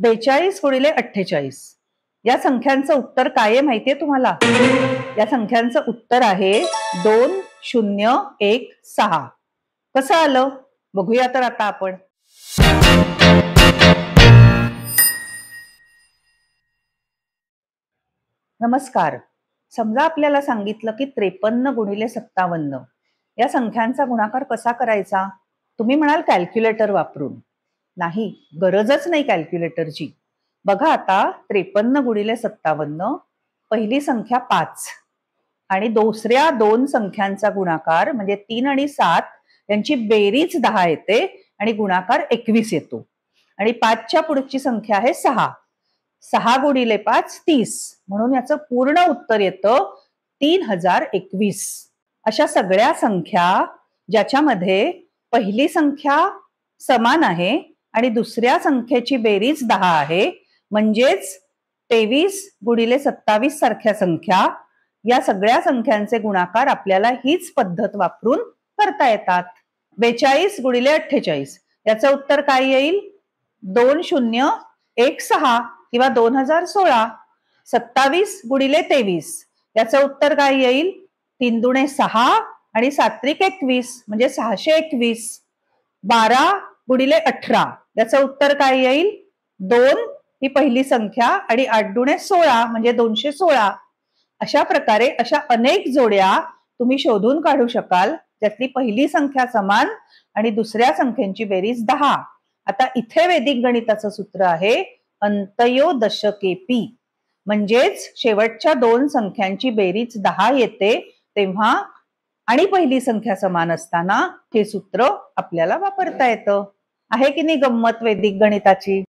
42 गुणिले 48 या संख्यांचं उत्तर काय आहे माहितीये तुम्हाला? या संख्यांचं उत्तर आहे 2016. कसं आलं बघूया तर आता आपण. नमस्कार. समजा आपल्याला सांगितलं की 53 गुणिले 57 या संख्यांचा गुणाकार कसा करायचा? तुम्ही म्हणाल कॅल्क्युलेटर वापरून. नाही, गरजच नाही कॅल्क्युलेटरची. बघा आता 53 गुणिले 57 पहिली संख्या 5 आणि दुसऱ्या दोन संख्यांचा गुणाकार म्हणजे 3 आणि 7 यांची बेरीज 10 येते आणि गुणाकार 21 येतो. आणि 5च्या पुढची संख्या आहे 6. 6 गुणिले 5 30 म्हणून याचं पूर्ण उत्तर येतं 3021. अशा सगळ्या संख्या ज्याच्यामध्ये पहिली संख्या समान आहे आणि दुसऱ्या संख्येची बेरीज 10 आहे म्हणजेच 23 गुणिले 27 सारख्या संख्या, या सगळ्या संख्यांचे गुणाकार आपल्याला हीच पद्धत वापरून करता येतात. 42 गुणिले 48 याचं उत्तर काय येईल? 2016 किंवा 2016. 27 गुणिले 23 याचं उत्तर काय येईल? 3 दुणे 6 आणि 7 त्रिक 21 म्हणजे 621. 12 गुणिले 18 याचं उत्तर काय येईल? 2 ही पहिली संख्या आणि 8 दुणे 16 म्हणजे 216. अशा प्रकारे अशा अनेक जोड्या तुम्ही शोधून काढू शकाल ज्यातली पहिली संख्या समान आणि दुसऱ्या संख्यांची बेरीज 10. आता इथे वैदिक गणिताचं सूत्र आहे अंत्यो दशकेपी, म्हणजेच शेवटच्या दोन संख्यांची बेरीज 10 येते तेव्हा आणि पहिली संख्या समान असताना हे सूत्र आपल्याला वापरता येतं. आहे की नाही गंमत वैदिक गणिताची?